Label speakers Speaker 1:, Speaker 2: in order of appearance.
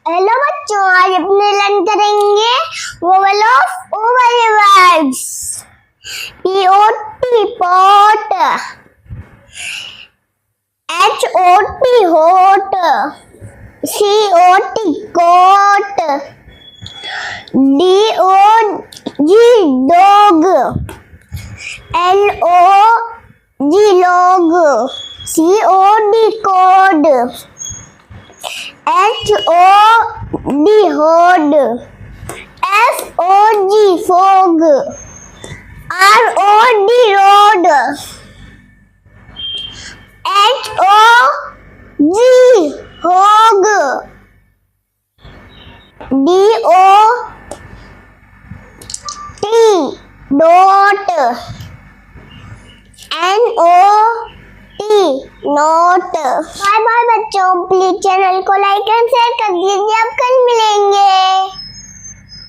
Speaker 1: Hello बच्चों, आज अपने लर्न करेंगे vowel of oval words. P O T pot, H O T hot, C O T cot, D O G dog, L O G log, C O D cod, HOD hod, FOG fog, ROD rod, HOG hog, DOT dot, NOT not. Bye bye बच्चों, please channel को like and share कर दीजिए। अब कल मिलेंगे।